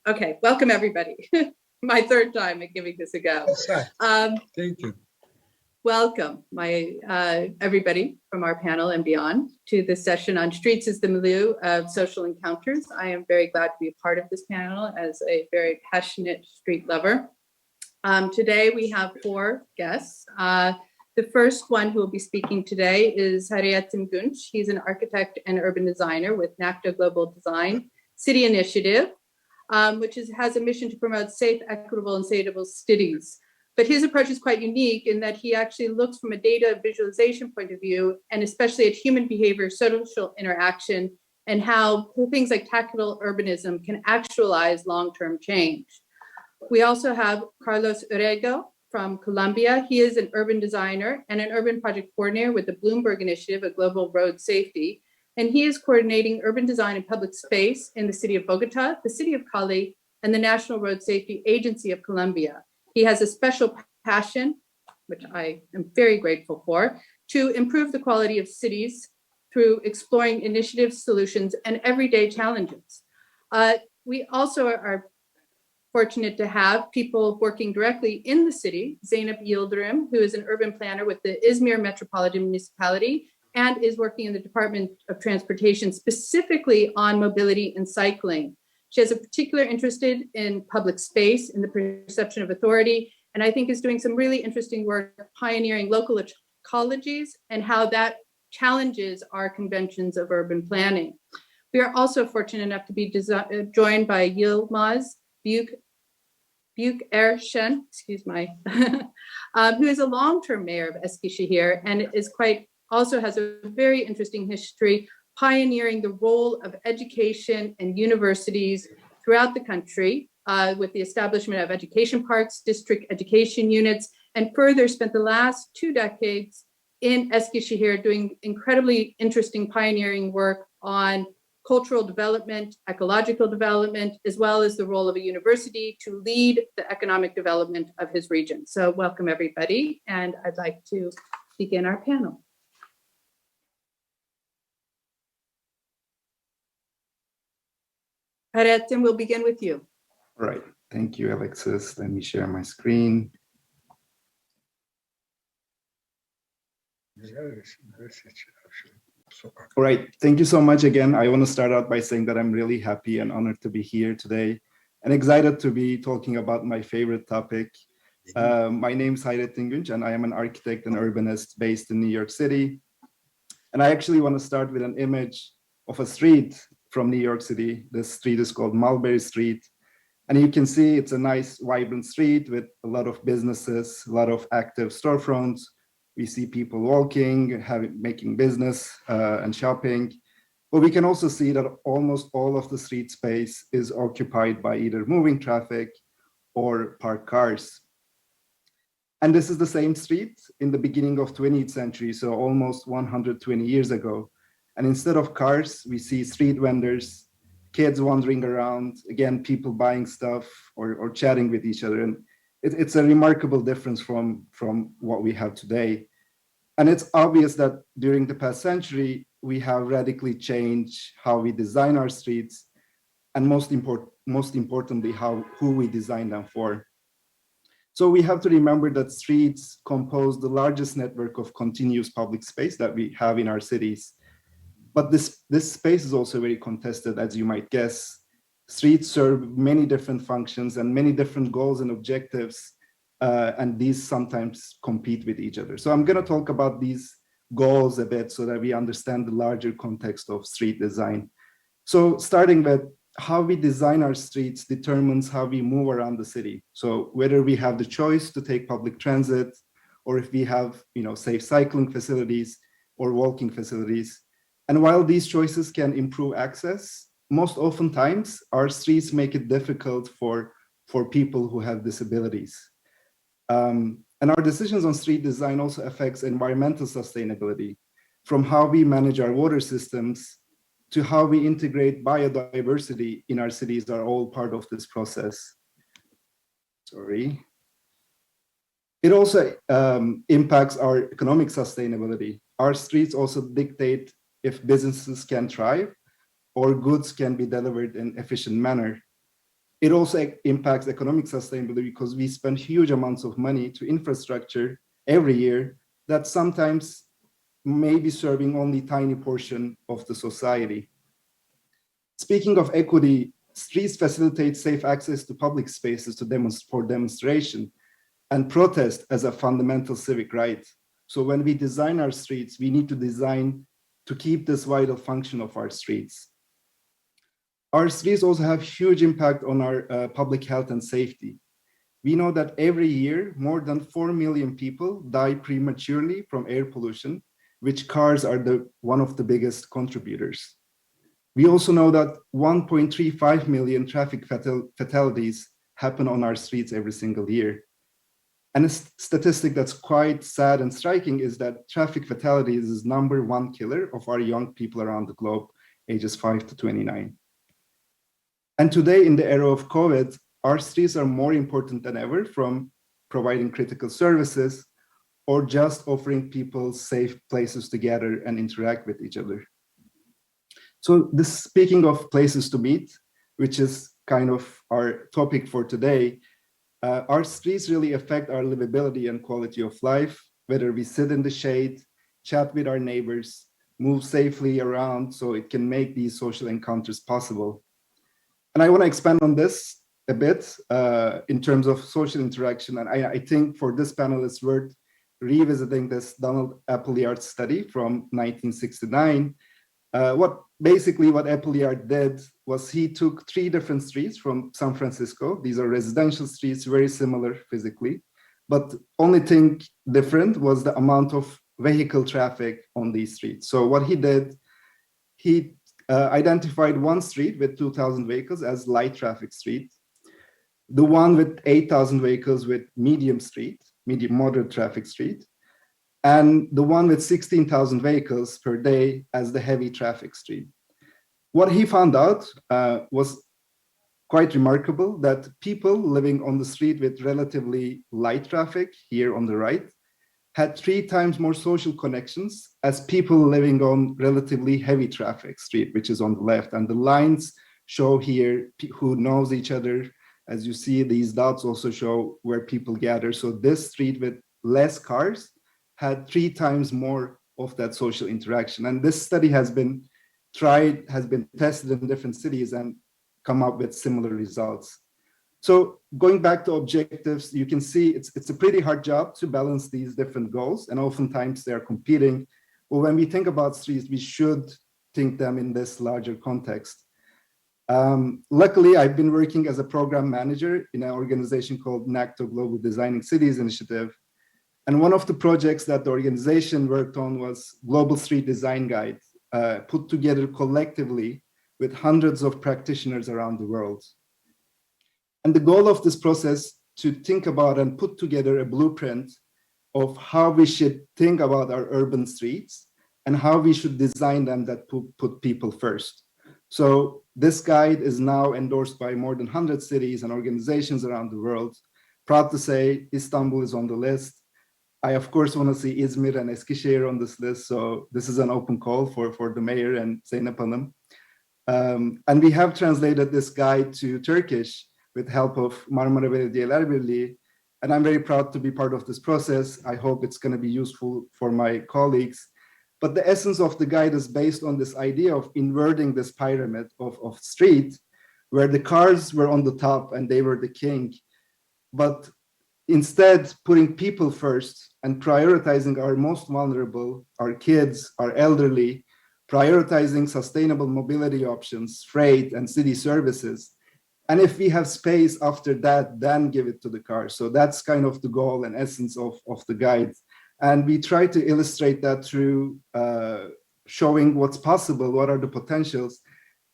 Okay, welcome everybody. My third time at giving this a go. Thank you. Welcome, everybody from our panel and beyond to this session on Streets as the Milieu of Social Encounters. I am very glad to be a part of this panel as a very passionate street lover. Today we have 4 guests. The first one who will be speaking today is Hayrettin Günç. He's an architect and urban designer with NACTO Global Design City Initiative, which has a mission to promote safe, equitable, and sustainable cities. But his approach is quite unique in that he actually looks from a data visualization point of view, and especially at human behavior, social interaction, and how things like tactile urbanism can actualize long-term change. We also have Carlos Urrego from Colombia. He is an urban designer and an urban project coordinator with the Bloomberg Initiative of Global Road Safety. And he is coordinating urban design and public space in the city of Bogota, the city of Cali, and the National Road Safety Agency of Colombia. He has a special passion, which I am very grateful for, to improve the quality of cities through exploring initiatives, solutions, and everyday challenges. We also are fortunate to have people working directly in the city. Zeynep Yildirim, who is an urban planner with the Izmir Metropolitan Municipality and is working in the Department of Transportation specifically on mobility and cycling. She has a particular interest in public space, in the perception of authority, and I think is doing some really interesting work pioneering local ecologies and how that challenges our conventions of urban planning. We are also fortunate enough to be joined by Yilmaz Büyükerşen, who is a long-term mayor of Eskişehir and also has a very interesting history pioneering the role of education and universities throughout the country with the establishment of education parks, district education units, and further spent the last 2 decades in Eskişehir doing incredibly interesting pioneering work on cultural development, ecological development, as well as the role of a university to lead the economic development of his region. So welcome everybody, and I'd like to begin our panel. Hayrettin, we'll begin with you. All right, thank you, Alexis. Let me share my screen. All right, thank you so much again. I want to start out by saying that I'm really happy and honored to be here today and excited to be talking about my favorite topic. My name is Hayrettin Günç, and I am an architect and urbanist based in New York City. And I actually want to start with an image of a street from New York City. This street is called Mulberry Street. And you can see it's a nice, vibrant street with a lot of businesses, a lot of active storefronts. We see people walking, making business and shopping. But we can also see that almost all of the street space is occupied by either moving traffic or parked cars. And this is the same street in the beginning of 20th century, so almost 120 years ago. And instead of cars, we see street vendors, kids wandering around, again, people buying stuff or chatting with each other. And it's a remarkable difference from what we have today. And it's obvious that during the past century, we have radically changed how we design our streets, and most importantly, who we design them for. So we have to remember that streets compose the largest network of continuous public space that we have in our cities. But this space is also very contested, as you might guess. Streets serve many different functions and many different goals and objectives, and these sometimes compete with each other. So I'm going to talk about these goals a bit so that we understand the larger context of street design. So starting with how we design our streets determines how we move around the city. So whether we have the choice to take public transit, or if we have, safe cycling facilities or walking facilities. And while these choices can improve access, most oftentimes our streets make it difficult for people who have disabilities. And our decisions on street design also affects environmental sustainability, from how we manage our water systems to how we integrate biodiversity in our cities are all part of this process. It also impacts our economic sustainability. Our streets also dictate if businesses can thrive or goods can be delivered in efficient manner. It also impacts economic sustainability because we spend huge amounts of money to infrastructure every year that sometimes may be serving only a tiny portion of the society. Speaking of equity, streets facilitate safe access to public spaces for demonstration and protest as a fundamental civic right. So when we design our streets, we need to design to keep this vital function of our streets. Our streets also have huge impact on our public health and safety. We know that every year, more than 4 million people die prematurely from air pollution, which cars are one of the biggest contributors. We also know that 1.35 million traffic fatalities happen on our streets every single year. And a statistic that's quite sad and striking is that traffic fatalities is #1 killer of our young people around the globe, ages 5 to 29. And today, in the era of COVID, our streets are more important than ever, from providing critical services or just offering people safe places to gather and interact with each other. So this, speaking of places to meet, which is kind of our topic for today, our streets really affect our livability and quality of life, whether we sit in the shade, chat with our neighbors, move safely around, so it can make these social encounters possible. And I want to expand on this a bit in terms of social interaction. And I think for this panel, it's worth revisiting this Donald Appleyard study from 1969. What Appleyard did was he took 3 different streets from San Francisco. These are residential streets, very similar physically, but only thing different was the amount of vehicle traffic on these streets. So what he did, he identified one street with 2,000 vehicles as light traffic street, the one with 8,000 vehicles with medium moderate traffic street, and the one with 16,000 vehicles per day as the heavy traffic street. What he found out was quite remarkable, that people living on the street with relatively light traffic, here on the right, had 3 times more social connections as people living on relatively heavy traffic street, which is on the left. And the lines show here who knows each other. As you see, these dots also show where people gather. So this street with less cars had 3 times more of that social interaction. And this study has been tested in different cities and come up with similar results. So going back to objectives, you can see it's a pretty hard job to balance these different goals, and oftentimes they are competing. But when we think about streets, we should think them in this larger context. Luckily, I've been working as a program manager in an organization called NACTO Global Designing Cities Initiative. And one of the projects that the organization worked on was Global Street Design Guide, put together collectively with hundreds of practitioners around the world. And the goal of this process to think about and put together a blueprint of how we should think about our urban streets and how we should design them that put people first. So this guide is now endorsed by more than 100 cities and organizations around the world. Proud to say Istanbul is on the list. I, of course, want to see Izmir and Eskişehir on this list. So this is an open call for the mayor and Zeynep Hanım. And we have translated this guide to Turkish with help of Marmara Belediyeler Birliği. And I'm very proud to be part of this process. I hope it's going to be useful for my colleagues. But the essence of the guide is based on this idea of inverting this pyramid of street, where the cars were on the top and they were the king. But instead, putting people first and prioritizing our most vulnerable, our kids, our elderly, prioritizing sustainable mobility options, freight, and city services. And if we have space after that, then give it to the car. So that's kind of the goal and essence of the guide. And we try to illustrate that through showing what's possible, what are the potentials.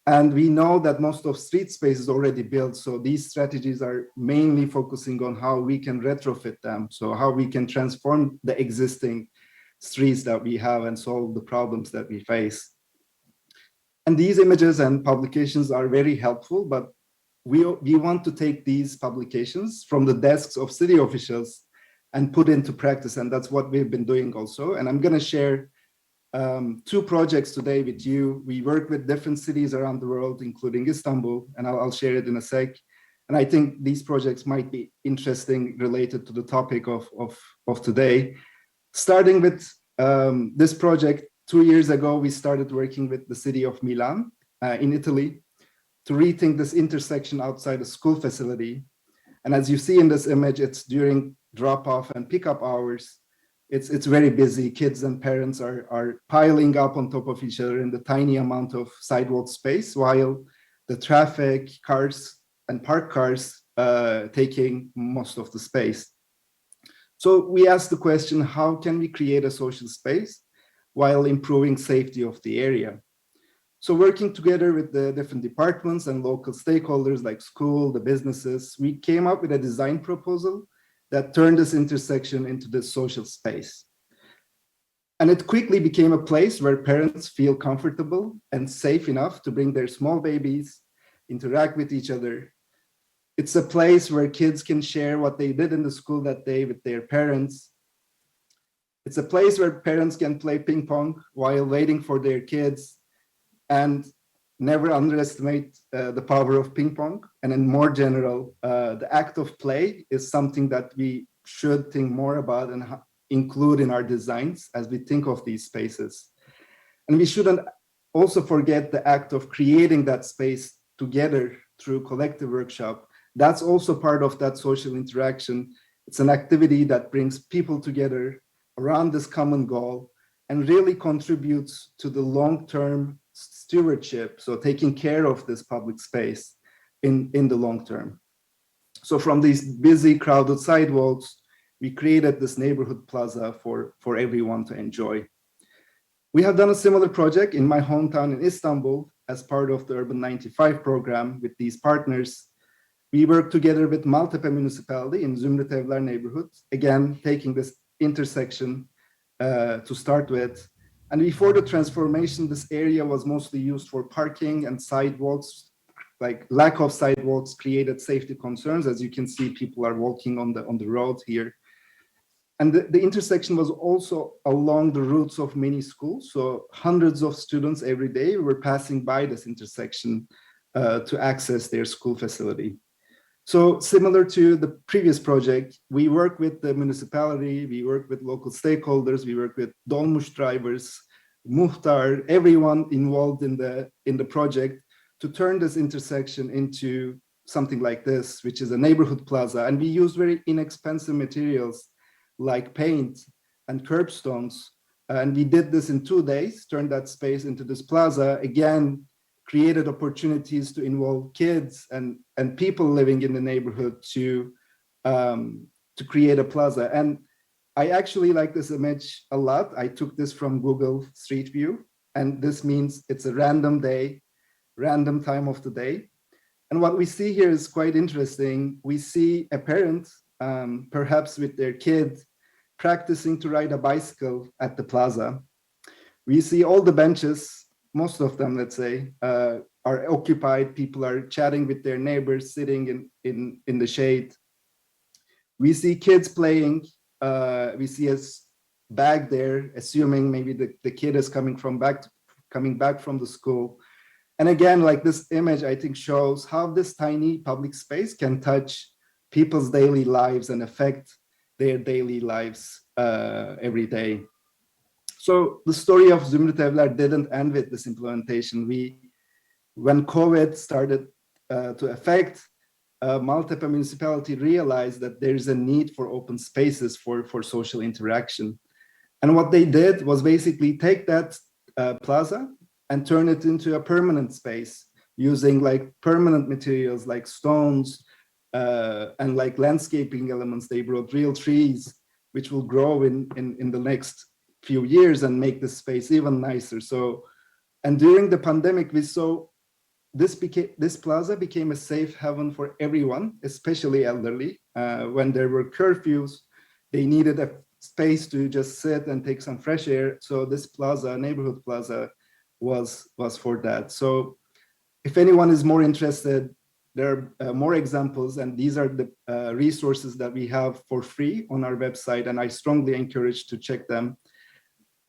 And we know that most of street space is already built. So these strategies are mainly focusing on how we can retrofit them. So how we can transform the existing streets that we have and solve the problems that we face. And these images and publications are very helpful, but we want to take these publications from the desks of city officials and put into practice. And that's what we've been doing also. And I'm going to share 2 projects today with you. We work with different cities around the world, including Istanbul, and I'll share it in a sec. And I think these projects might be interesting related to the topic of today. Starting with this project, 2 years ago, we started working with the city of Milan in Italy to rethink this intersection outside a school facility. And as you see in this image, it's during drop-off and pickup hours. It's very busy. Kids and parents are piling up on top of each other in the tiny amount of sidewalk space, while the traffic, cars, and parked cars taking most of the space. So we asked the question, how can we create a social space while improving safety of the area? So working together with the different departments and local stakeholders like school, the businesses, we came up with a design proposal that turned this intersection into this social space. And it quickly became a place where parents feel comfortable and safe enough to bring their small babies, interact with each other. It's a place where kids can share what they did in the school that day with their parents. It's a place where parents can play ping pong while waiting for their kids, and never underestimate the power of ping pong. And in more general, the act of play is something that we should think more about and include in our designs as we think of these spaces. And we shouldn't also forget the act of creating that space together through collective workshop. That's also part of that social interaction. It's an activity that brings people together around this common goal and really contributes to the long-term stewardship, so taking care of this public space in the long term. So from these busy, crowded sidewalks, we created this neighborhood plaza for everyone to enjoy. We have done a similar project in my hometown in Istanbul as part of the Urban 95 program with these partners. We worked together with Maltepe municipality in Zümrüt Evler neighborhood, again, taking this intersection to start with. And before the transformation, this area was mostly used for parking and sidewalks. Like lack of sidewalks created safety concerns. As you can see, people are walking on the road here. And the intersection was also along the routes of many schools. So hundreds of students every day were passing by this intersection to access their school facility. So similar to the previous project, we work with the municipality, we work with local stakeholders, we work with dolmuş drivers, muhtar, everyone involved in the project to turn this intersection into something like this, which is a neighborhood plaza. And we use very inexpensive materials like paint and curbstones. And we did this in 2 days, turned that space into this plaza, again, created opportunities to involve kids and people living in the neighborhood to create a plaza. And I actually like this image a lot. I took this from Google Street View, and this means it's a random day, random time of the day. And what we see here is quite interesting. We see a parent, perhaps with their kid, practicing to ride a bicycle at the plaza. We see all the benches, most of them, let's say, are occupied. People are chatting with their neighbors, sitting in the shade. We see kids playing. We see a bag there, assuming maybe the kid is coming back from the school. And again, like this image, I think shows how this tiny public space can touch people's daily lives and affect their daily lives every day. So the story of Zümrüt Evler didn't end with this implementation. When COVID started to affect, Maltepe municipality realized that there is a need for open spaces for social interaction. And what they did was basically take that plaza and turn it into a permanent space using like permanent materials like stones and like landscaping elements. They brought real trees, which will grow in the next few years and make the space even nicer. So, and during the pandemic, we saw this plaza became a safe haven for everyone, especially elderly. When there were curfews, they needed a space to just sit and take some fresh air. So this plaza, neighborhood plaza, was for that. So if anyone is more interested, there are more examples, and these are the resources that we have for free on our website, and I strongly encourage to check them.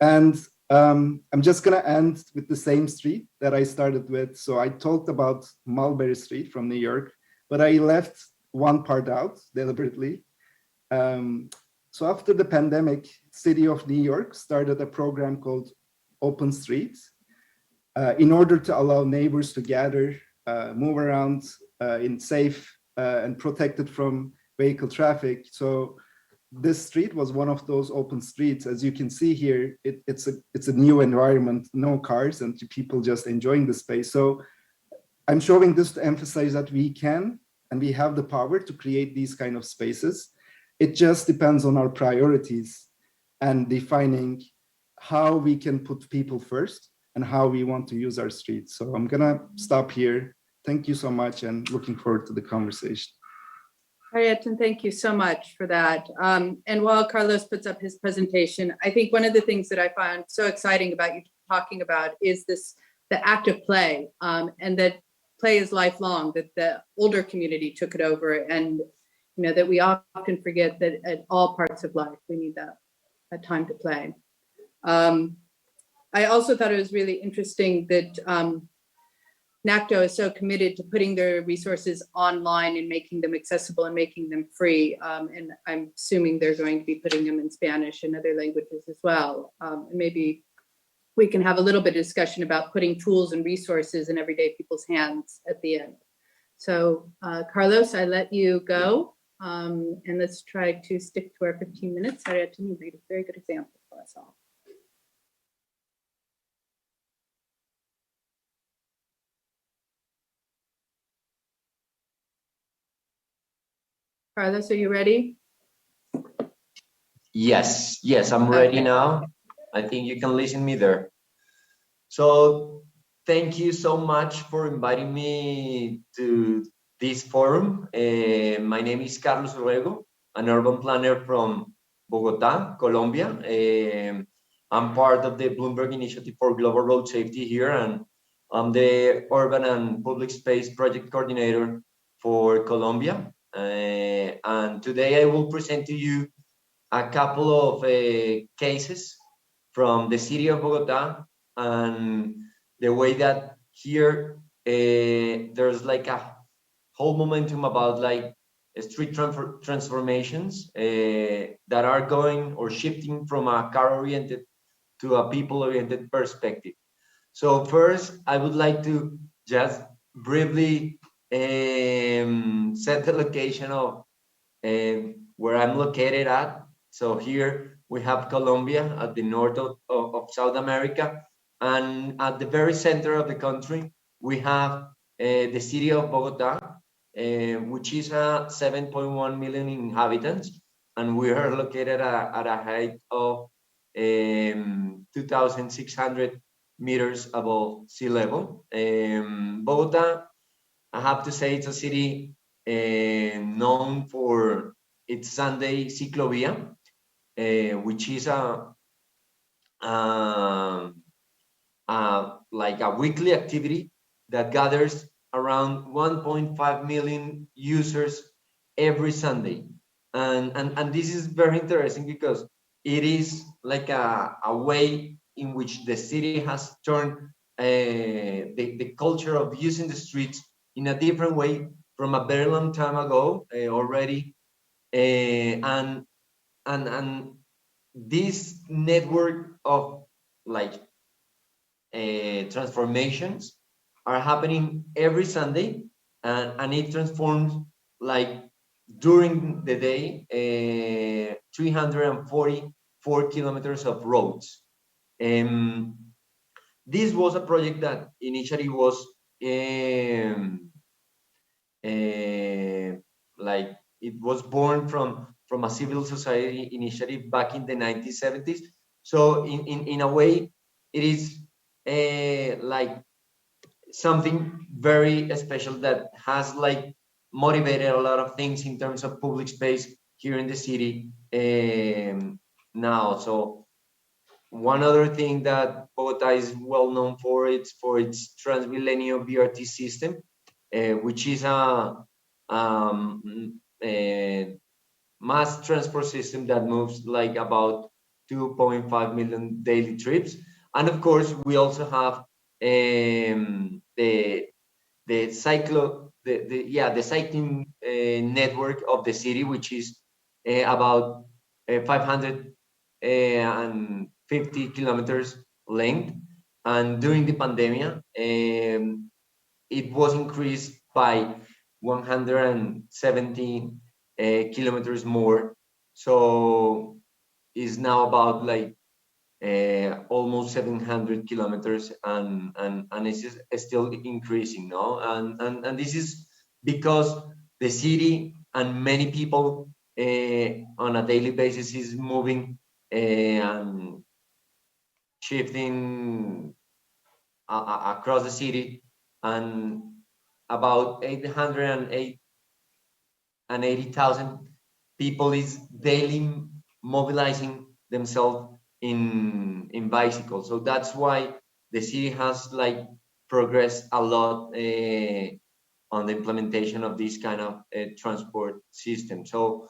And I'm just gonna end with the same street that I started with. So I talked about Mulberry Street from New York, but I left one part out deliberately. So after the pandemic, City of New York started a program called Open Streets in order to allow neighbors to gather, move around in safe and protected from vehicle traffic. So this street was one of those open streets. As you can see here, it's a new environment, no cars and people just enjoying the space. So I'm showing this to emphasize that we can and we have the power to create these kind of spaces. It just depends on our priorities and defining how we can put people first and how we want to use our streets. So I'm gonna stop here. Thank you so much and looking forward to the conversation. Hayrettin, thank you so much for that. And while Carlos puts up his presentation, I think one of the things that I find so exciting about you talking about is the act of play, and that play is lifelong, that the older community took it over, and that we often forget that at all parts of life, we need that time to play. I also thought it was really interesting that NACTO is so committed to putting their resources online and making them accessible and making them free. And I'm assuming they're going to be putting them in Spanish and other languages as well. And maybe we can have a little bit of discussion about putting tools and resources in everyday people's hands at the end. So Carlos, I let you go. And let's try to stick to our 15 minutes. Hayrettin, read a very good example for us all. Carlos, are you ready? Yes, I'm ready now. I think you can listen me there. So thank you so much for inviting me to this forum. My name is Carlos Urrego, an urban planner from Bogota, Colombia. I'm part of the Bloomberg Initiative for Global Road Safety here, and I'm the Urban and Public Space Project Coordinator for Colombia. And today I will present to you a couple of cases from the city of Bogota and the way that here there's like a whole momentum about like street transformations that are going or shifting from a car-oriented to a people-oriented perspective. So first, I would like to just briefly set the location of where I'm located at. So here we have Colombia at the north of South America, and at the very center of the country we have the city of Bogota, which is 7.1 million inhabitants, and we are located at a height of 2,600 meters above sea level. Bogota, I have to say, it's a city known for its Sunday ciclovia, which is like a weekly activity that gathers around 1.5 million users every Sunday. And this is very interesting because it is like a way in which the city has turned the culture of using the streets in a different way from a very long time ago already. And this network of like transformations are happening every Sunday, and it transforms like during the day 344 kilometers of roads. This was a project that initially was like it was born from a civil society initiative back in the 1970s. So in a way, it is like something very special that has like motivated a lot of things in terms of public space here in the city now. So one other thing that Bogota is well known for, it's for its Transmilenio BRT system, which is a mass transport system that moves like about 2.5 million daily trips. And of course, we also have the the cycling network of the city, which is about 550 kilometers length. And during the pandemic, it was increased by 170 kilometers more. So it's now about like almost 700 kilometers, and it's still increasing, no? And this is because the city and many people on a daily basis is moving and shifting across the city, and about 880,000 people is daily mobilizing themselves in bicycles. So that's why the city has like progressed a lot on the implementation of this kind of transport system. So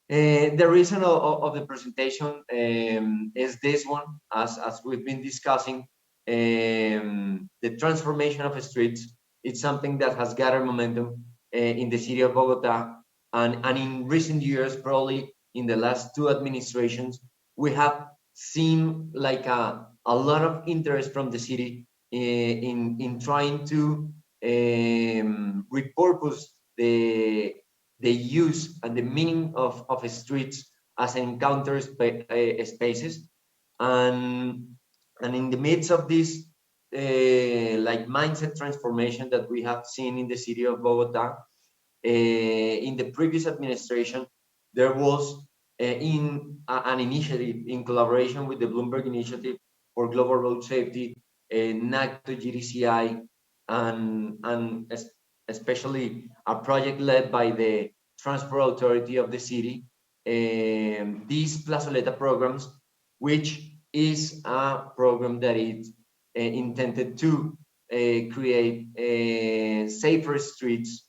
the reason of the presentation is this one, as we've been discussing. The transformation of streets, it's something that has gathered momentum in the city of Bogota, and in recent years, probably in the last two administrations, we have seen like a lot of interest from the city in trying to repurpose the use and the meaning of streets as encounter spaces, and in the midst of this like mindset transformation that we have seen in the city of Bogota, in the previous administration, there was an initiative in collaboration with the Bloomberg Initiative for Global Road Safety, NACTO, GDCI, and especially a project led by the Transport Authority of the city, these Plazoleta programs, which is a program that is intended to create safer streets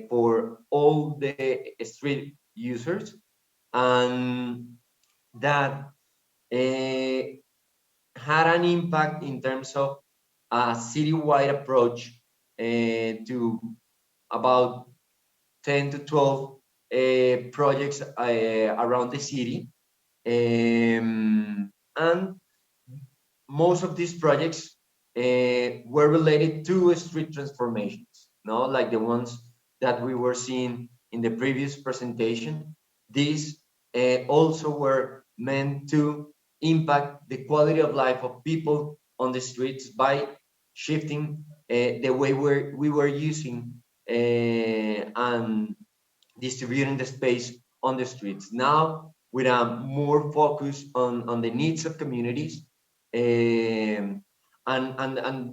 for all the street users, and that had an impact in terms of a citywide approach to about 10 to 12 projects around the city. And most of these projects were related to street transformations, no? Like the ones that we were seeing in the previous presentation. These also were meant to impact the quality of life of people on the streets by shifting the way we were using and distributing the space on the streets. Now, with a more focus on the needs of communities, and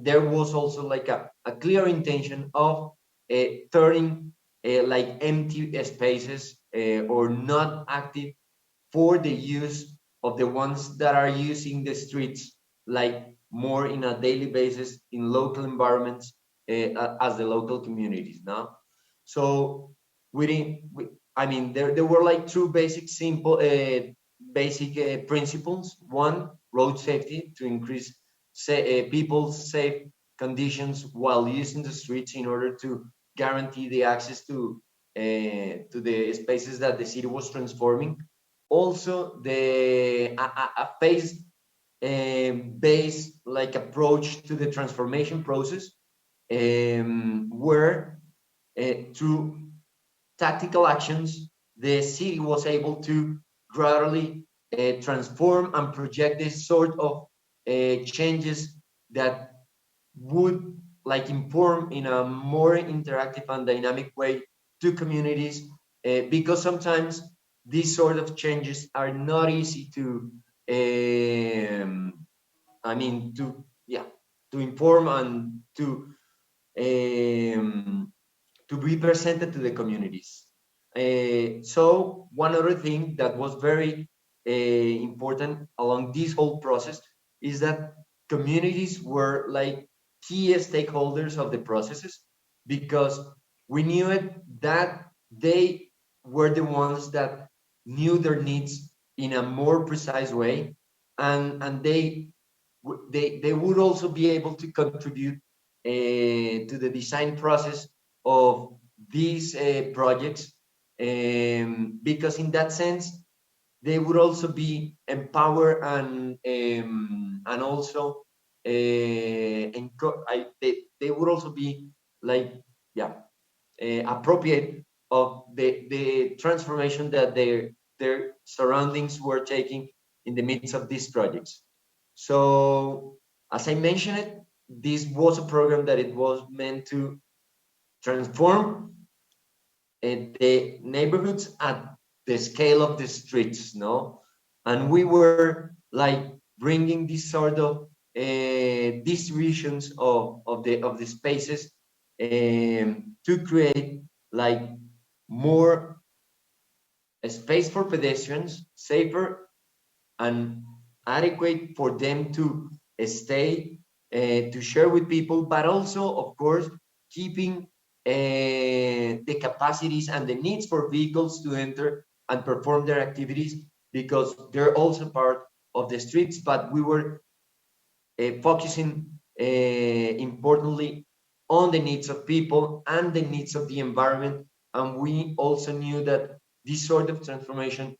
there was also like a clear intention of turning like empty spaces or not active for the use of the ones that are using the streets like more in a daily basis in local environments as the local communities now. So I mean, there were like two basic principles. One, road safety, to increase people's safe conditions while using the streets in order to guarantee the access to the spaces that the city was transforming. Also, a phase-based like approach to the transformation process, where through tactical actions, the city was able to gradually transform and project this sort of changes that would like inform in a more interactive and dynamic way to communities, because sometimes these sort of changes are not easy to to inform and to be presented to the communities. So one other thing that was very important along this whole process is that communities were like key stakeholders of the processes, because we knew that they were the ones that knew their needs in a more precise way, and they would also be able to contribute to the design process of these projects, because in that sense, they would also be empowered and also they would also be like, yeah, appropriate of the transformation that their surroundings were taking in the midst of these projects. So, as I mentioned, this was a program that it was meant to transform the neighborhoods at the scale of the streets, no? And we were like bringing this sort of distributions of the spaces to create like more space for pedestrians, safer and adequate for them to stay, to share with people, but also, of course, keeping the capacities and the needs for vehicles to enter and perform their activities, because they're also part of the streets. But we were focusing importantly on the needs of people and the needs of the environment. And we also knew that this sort of transformation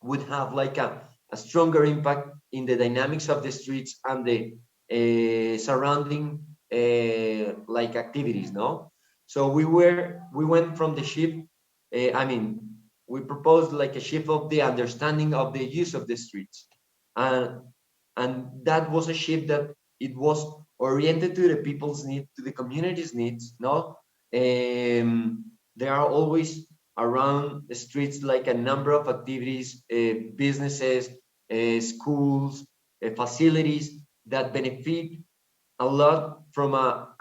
would have like a stronger impact in the dynamics of the streets and the surrounding like activities, no? So we went from the shift, we proposed like a shift of the understanding of the use of the streets. And that was a shift that it was oriented to the people's needs, to the community's needs, no? There are always around the streets like a number of activities, businesses, schools, facilities that benefit a lot from a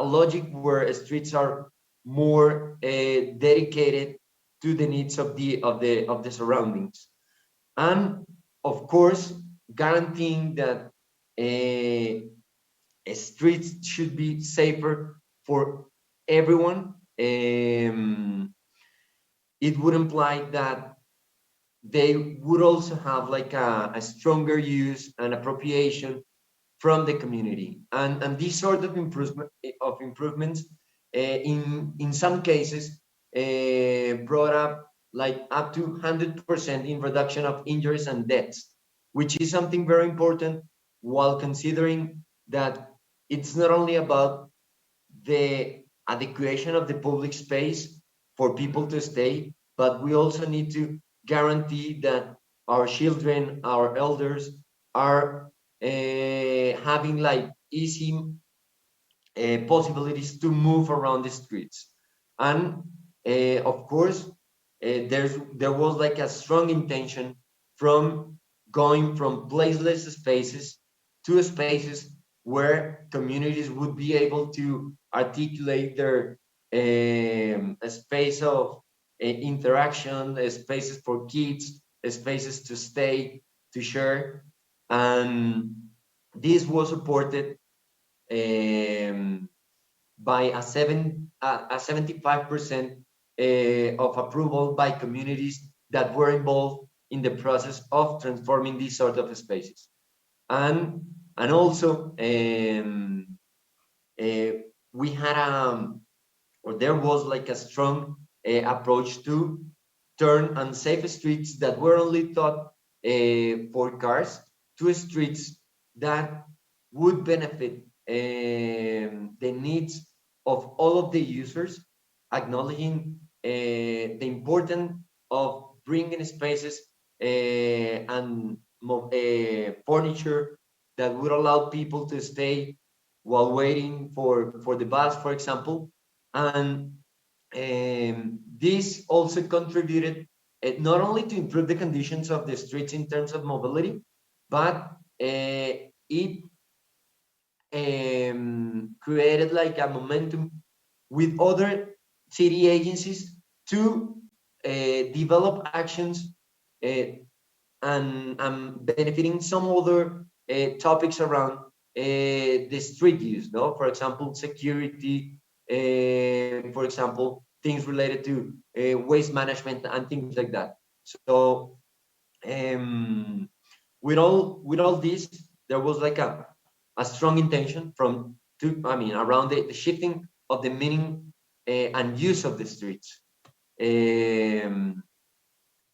logic where streets are more dedicated to the needs of the surroundings, and of course guaranteeing that streets should be safer for everyone. It would imply that they would also have like a stronger use and appropriation from the community, and these sort of improvements in some cases brought up like up to 100% in reduction of injuries and deaths, which is something very important, while considering that it's not only about the adequation of the public space for people to stay, but we also need to guarantee that our children, our elders are having like easy possibilities to move around the streets. And of course, there was like a strong intention from going from placeless spaces to spaces where communities would be able to articulate their space of interaction, spaces for kids, spaces to stay, to share. And this was supported by a 75% of approval by communities that were involved in the process of transforming these sort of spaces. And also we had or there was like a strong approach to turn unsafe streets that were only thought for cars to streets that would benefit the needs of all of the users, acknowledging the importance of bringing spaces and furniture that would allow people to stay while waiting for the bus, for example. And this also contributed not only to improve the conditions of the streets in terms of mobility, but it created like a momentum with other city agencies to develop actions and benefiting some other topics around the street use, no? For example, security, for example, things related to waste management and things like that. So with all this, there was like a strong intention from around the shifting of the meaning and use of the streets,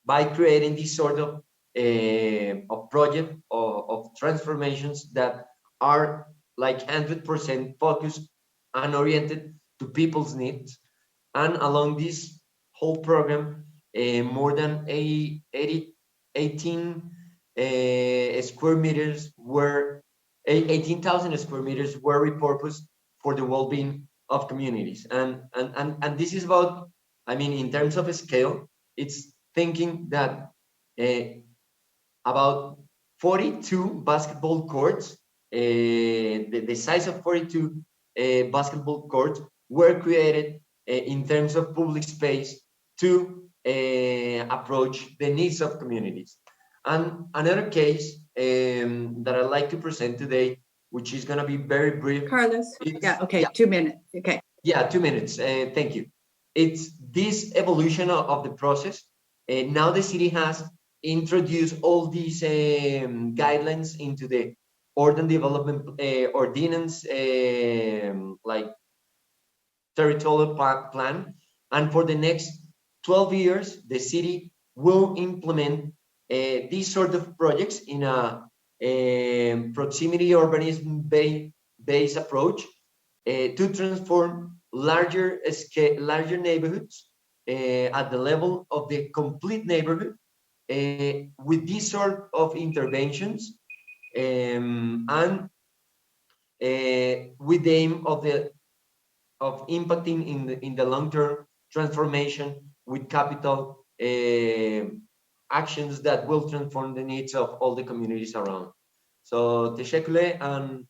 by creating this sort of project of transformations that are like 100% focused and oriented to people's needs. And along this whole program, more than 18,000 square meters were repurposed for the well-being of communities. And this is about, in terms of scale, it's thinking that about 42 basketball courts, the size of 42 basketball courts were created in terms of public space to approach the needs of communities. And another case that I'd like to present today, which is going to be very brief. Carlos, yeah, okay, 2 minutes, okay. Yeah, 2 minutes, thank you. It's this evolution of the process. Now the city has introduced all these guidelines into the urban development ordinance, like territorial plan. And for the next 12 years, the city will implement these sort of projects in a proximity urbanism based approach to transform larger neighborhoods at the level of the complete neighborhood with these sort of interventions, and with the aim of impacting in the long-term transformation with capital actions that will transform the needs of all the communities around. So teşekkürler, and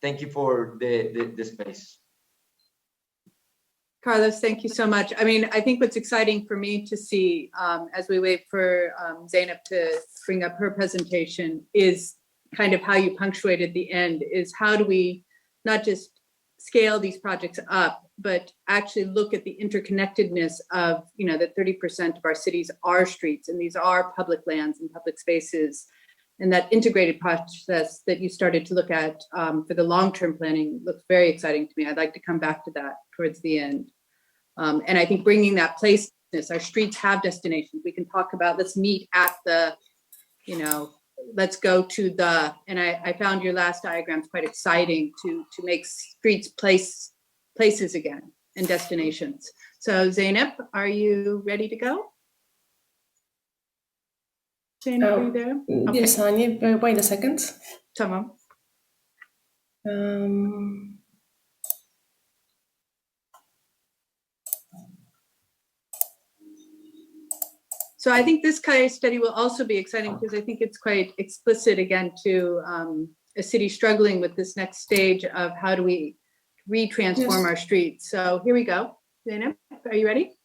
thank you for the space. Carlos, thank you so much. I think what's exciting for me to see as we wait for Zeynep to bring up her presentation is kind of how you punctuated the end, is how do we not just scale these projects up, but actually look at the interconnectedness of, that 30% of our cities are streets, and these are public lands and public spaces. And that integrated process that you started to look at for the long-term planning looks very exciting to me. I'd like to come back to that towards the end. And I think bringing that placeness, our streets have destinations. We can talk about, let's meet at the, let's go to the, and I found your last diagrams quite exciting to make streets places again and destinations. So Zeynep, are you ready to go? Zeynep, are you there? Bir saniye, wait a second. Tamam. So I think this case study will also be exciting because I think it's quite explicit again to a city struggling with this next stage of how do we retransform our streets. So here we go. Zeynep, are you ready?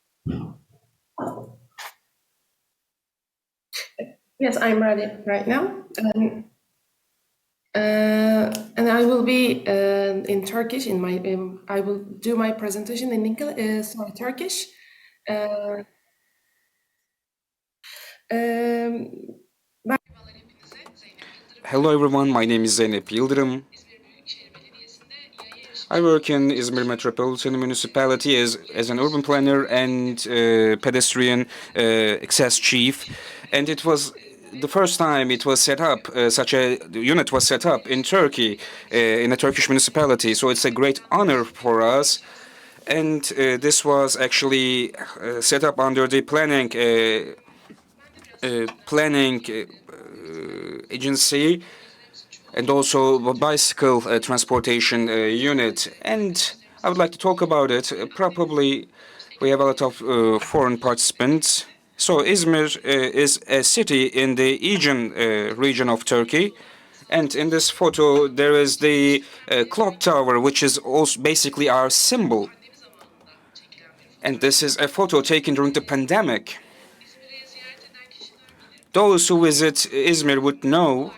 Yes, I'm ready right now. And I will be in Turkish. I will do my presentation in English, Turkish. Hello everyone, my name is Zeynep Yıldırım. I work in Izmir Metropolitan Municipality as an urban planner and pedestrian access chief. And it was the first time it was set up, such a unit was set up in Turkey, in a Turkish municipality. So it's a great honor for us. And this was actually set up under the planning agency, and also a bicycle transportation unit. And I would like to talk about it. Probably we have a lot of foreign participants. So Izmir is a city in the Aegean region of Turkey. And in this photo, there is the clock tower, which is also basically our symbol. And this is a photo taken during the pandemic. Those who visit Izmir would know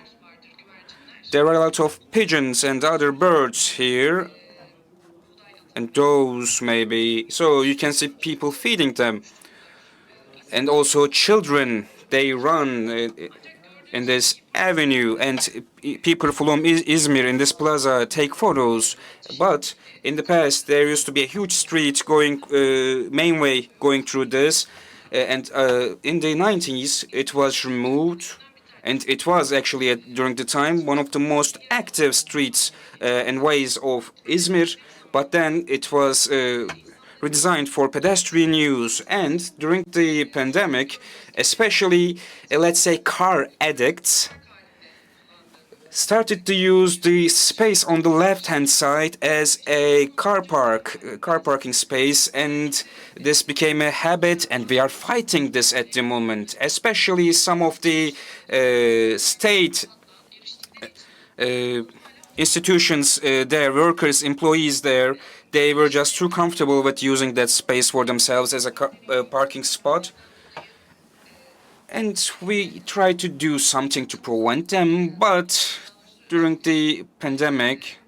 there are a lot of pigeons and other birds here. And those maybe, so you can see people feeding them. And also children, they run in this avenue, and people from Izmir in this plaza take photos. But in the past, there used to be a huge street going, main way going through this, and in the 90s it was removed, and it was actually during the time one of the most active streets and ways of Izmir. But then it was redesigned for pedestrian use, and during the pandemic, especially, let's say, car addicts started to use the space on the left-hand side as a car parking space, and this became a habit, and we are fighting this at the moment, especially some of the state institutions there, workers, employees there, they were just too comfortable with using that space for themselves as a parking spot. And we tried to do something to prevent them, but during the pandemic...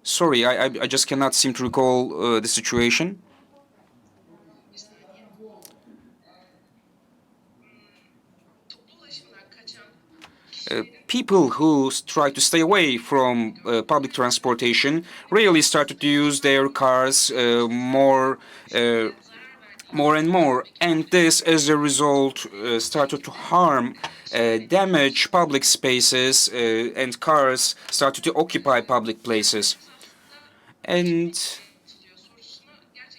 Sorry, I just cannot seem to recall the situation. People who try to stay away from public transportation really started to use their cars more and more, and this, as a result, started to harm, damage public spaces, and cars started to occupy public places. And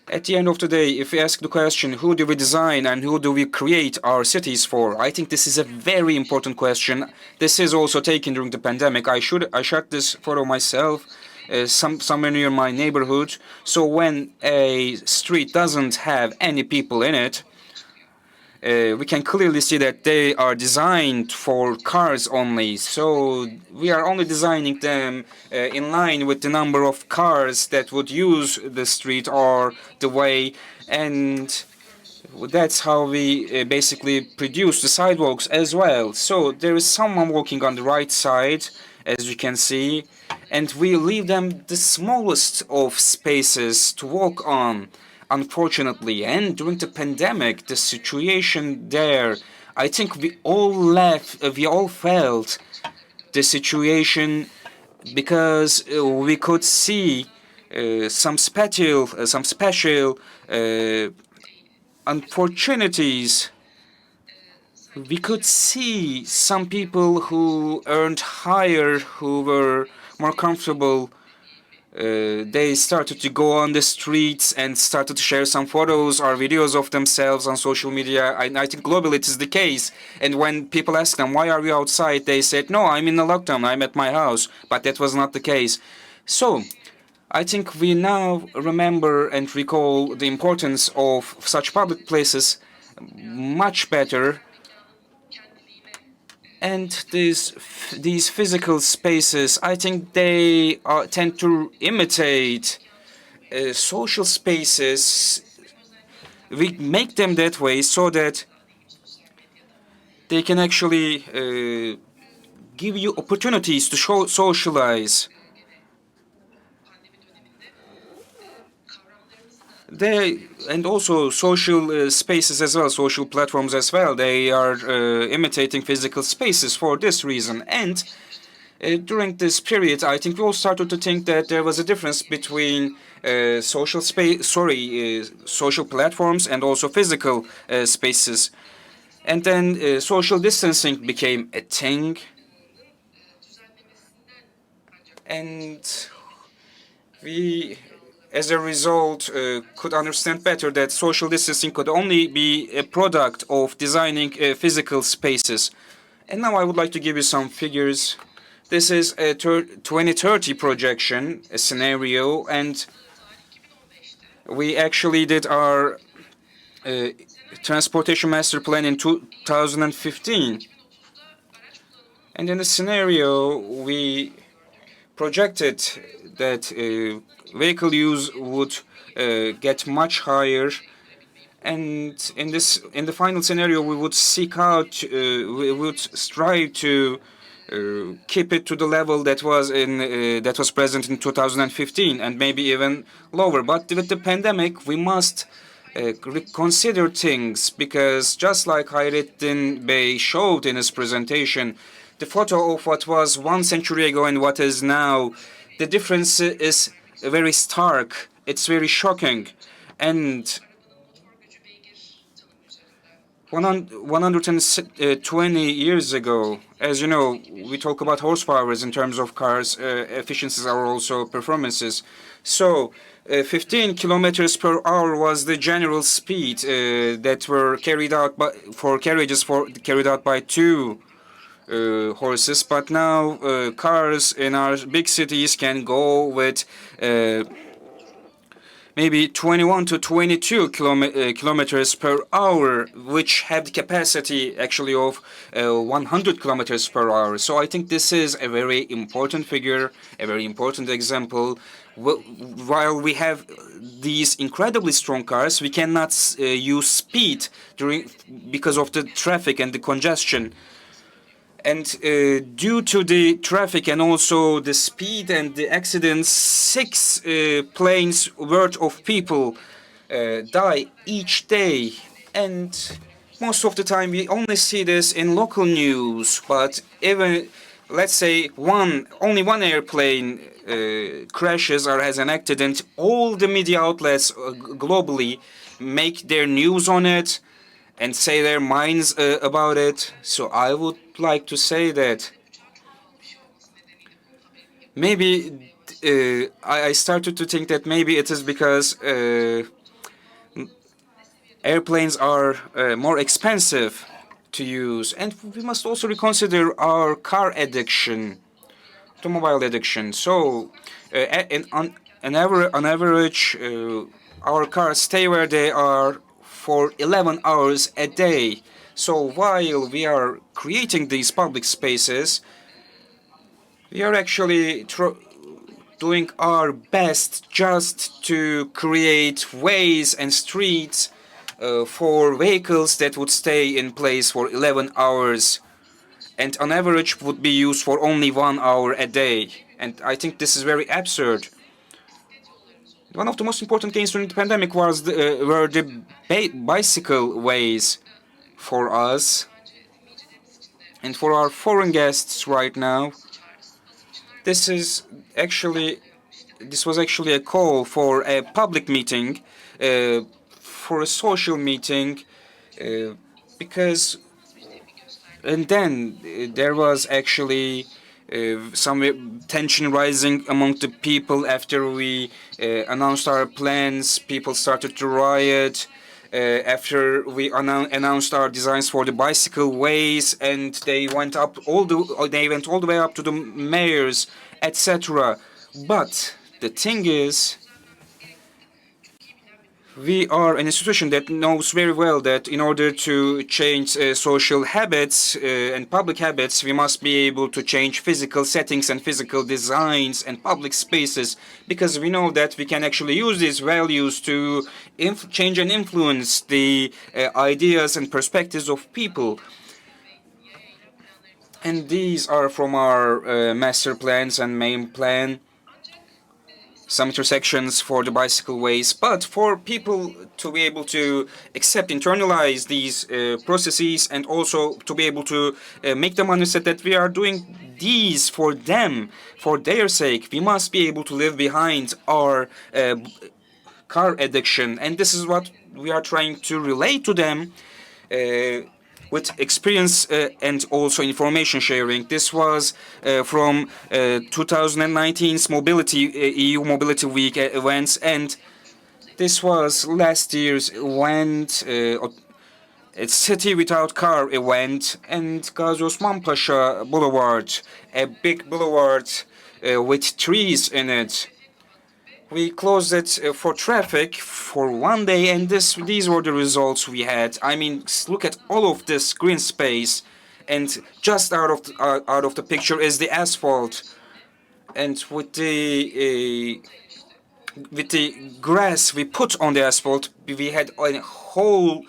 at the end of the day, if we ask the question, who do we design and who do we create our cities for? I think this is a very important question. This is also taken during the pandemic. I shot this photo myself, somewhere near my neighborhood. So when a street doesn't have any people in it, we can clearly see that they are designed for cars only. So we are only designing them in line with the number of cars that would use the street or the way, and that's how we basically produce the sidewalks as well. So there is someone walking on the right side, as you can see, and we leave them the smallest of spaces to walk on, unfortunately. And during the pandemic, the situation there, I think we all felt the situation, because we could see some special unfortunities. We could see some people who earned higher, who were more comfortable. They started to go on the streets and started to share some photos or videos of themselves on social media. I think globally it is the case. And when people ask them, why are you outside? They said, no, I'm in a lockdown, I'm at my house. But that was not the case. So I think we now remember and recall the importance of such public places much better. And these physical spaces, I think they tend to imitate social spaces. We make them that way so that they can actually give you opportunities to socialize. And also social spaces as well, social platforms as well. They are imitating physical spaces for this reason. And during this period, I think we all started to think that there was a difference between social platforms and also physical spaces. And then social distancing became a thing. And we, as a result, could understand better that social distancing could only be a product of designing physical spaces. And now I would like to give you some figures. This is a 2030 projection, a scenario, and we actually did our transportation master plan in 2015. And in the scenario, we projected that vehicle use would get much higher, and in the final scenario, we would seek out, we would strive to keep it to the level that was present in 2015, and maybe even lower. But with the pandemic, we must reconsider things, because just like Hayrettin Bey showed in his presentation, the photo of what was 1 century ago and what is now, the difference is very stark. It's very shocking. And 120 years ago, as you know, we talk about horsepowers in terms of cars, efficiencies are also performances. So 15 kilometers per hour was the general speed that were carried out for carriages carried out by two horses. But now cars in our big cities can go with maybe 21 to 22 kilometers per hour, which have the capacity actually of 100 kilometers per hour. So I think this is a very important figure, a very important example. While we have these incredibly strong cars, we cannot use speed because of the traffic and the congestion. And due to the traffic and also the speed and the accidents, 6 planes worth of people die each day. And most of the time we only see this in local news. But even, let's say, only one airplane crashes or has an accident, all the media outlets globally make their news on it and say their minds about it. So I would like to say that maybe I started to think that maybe it is because airplanes are more expensive to use, and we must also reconsider our car addiction, automobile addiction. So on average, our cars stay where they are for 11 hours a day. So while we are creating these public spaces, we are actually doing our best just to create ways and streets for vehicles that would stay in place for 11 hours and on average would be used for only 1 hour a day. And I think this is very absurd. One of the most important gains during the pandemic were the bicycle ways for us and for our foreign guests right now. This was actually a call for a public meeting, for a social meeting, because and then there was actually some tension rising among the people after we announced our plans. People started to riot after we announced our designs for the bicycle ways, and they went all the way up to the mayors, etc. But the thing is, we are an institution that knows very well that in order to change social habits and public habits, we must be able to change physical settings and physical designs and public spaces, because we know that we can actually use these values to change and influence the ideas and perspectives of people. And these are from our master plans and main plan. Some intersections for the bicycle ways, but for people to be able to accept, internalize these processes, and also to be able to make them understand that we are doing these for them, for their sake, we must be able to live behind our car addiction. And this is what we are trying to relate to them with experience and also information sharing. This was from 2019's EU Mobility Week events, and this was last year's event, it's City Without Car event, and Gazi Osman Pasha Boulevard, a big boulevard with trees in it. We closed it for traffic for 1 day, and these were the results we had. I mean, look at all of this green space, and just out of the picture is the asphalt, and with the grass we put on the asphalt, we had a whole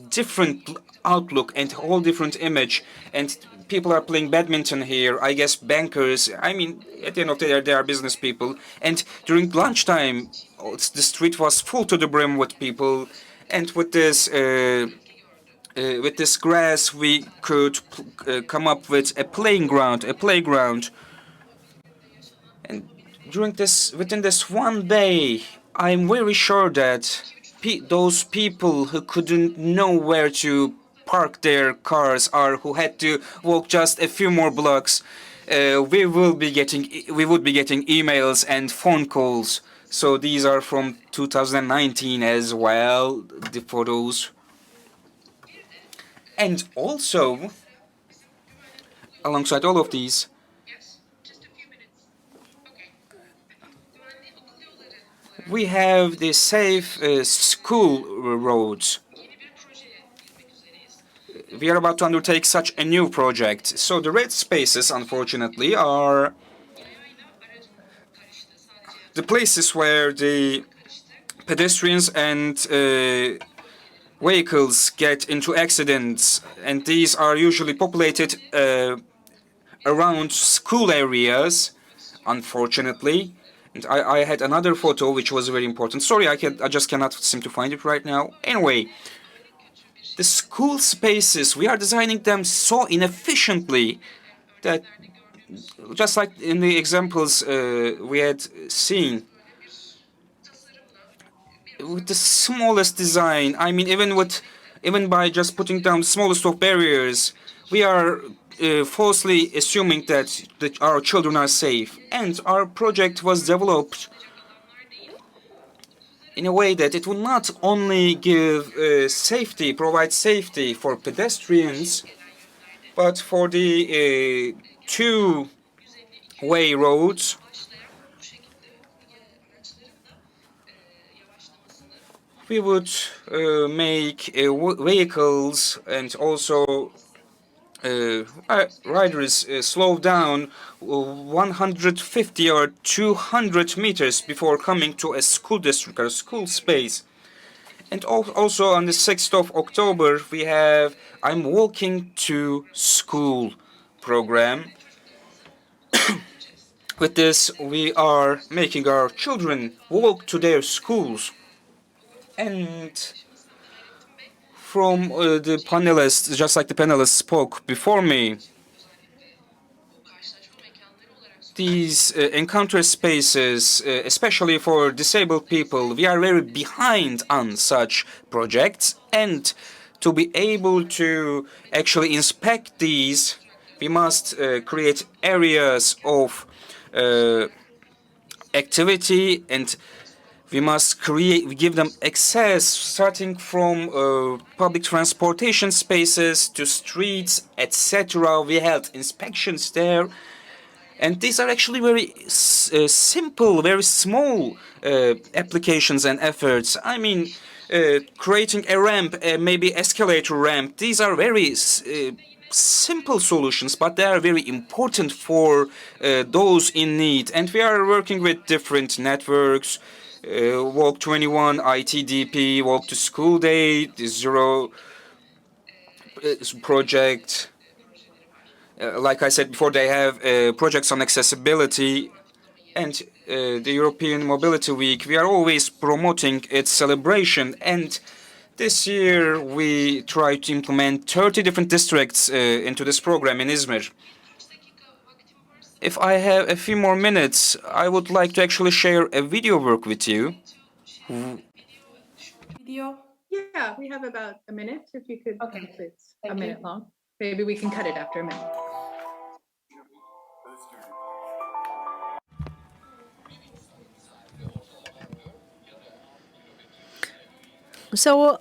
different outlook and whole different image. And people are playing badminton here, I guess bankers, I mean, at the end of the day, they are business people. And during lunchtime, the street was full to the brim with people. And with this grass, we could come up with a playing ground, And within this one day, I'm very sure that those people who couldn't know where to park their cars or who had to walk just a few more blocks, we would be getting emails and phone calls. So these are from 2019 as well, the photos. And also, alongside all of these, we have the safe school roads. We are about to undertake such a new project. So the red spaces, unfortunately, are the places where the pedestrians and vehicles get into accidents, and these are usually populated around school areas, unfortunately. And I had another photo which was very important. Sorry, I just cannot seem to find it right now. Anyway, the school spaces, we are designing them so inefficiently that, just like in the examples we had seen, with the smallest design, I mean, even by just putting down the smallest of barriers, we are falsely assuming that our children are safe. And our project was developed in a way that it will not only give provide safety for pedestrians, but for the two-way roads, we would make vehicles and also riders slow down 150 or 200 meters before coming to a school district or school space. And also on the 6th of October, we have I'm Walking to School program. With this, we are making our children walk to their schools. And from the panelists, just like the panelists spoke before me, these encounter spaces, especially for disabled people, we are very behind on such projects. And to be able to actually inspect these, we must create areas of activity, and we must give them access, starting from public transportation spaces to streets, etc. We held inspections there. And these are actually very simple, very small applications and efforts. I mean, creating a ramp, maybe escalator ramp, these are very simple solutions, but they are very important for those in need. And we are working with different networks, Walk21, ITDP, Walk to School Day, the Zero project. Like I said before, they have projects on accessibility, and the European Mobility Week. We are always promoting its celebration, and this year we try to implement 30 different districts into this program in Izmir. If I have a few more minutes, I would like to actually share a video work with you. Video. Yeah, we have about a minute, if you could, Okay. please, Thank a you. minute long. Maybe we can cut it after a minute. So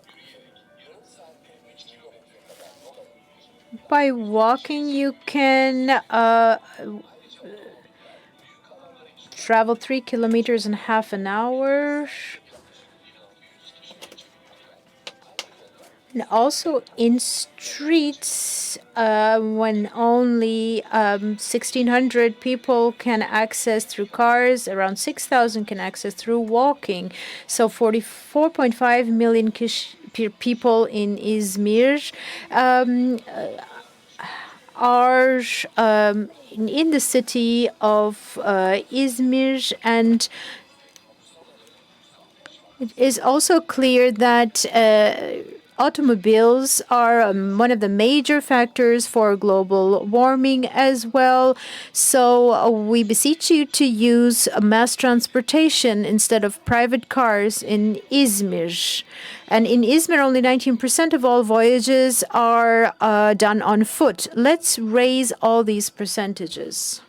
by walking, you can travel 3 kilometers in half an hour. And also in streets, when only 1,600 people can access through cars, around 6,000 can access through walking. So 44.5 million people in Izmir are in the city of Izmir, and It is also clear that automobiles are one of the major factors for global warming as well. So we beseech you to use mass transportation instead of private cars in Izmir. And in Izmir, only 19% of all voyages are done on foot. Let's raise all these percentages.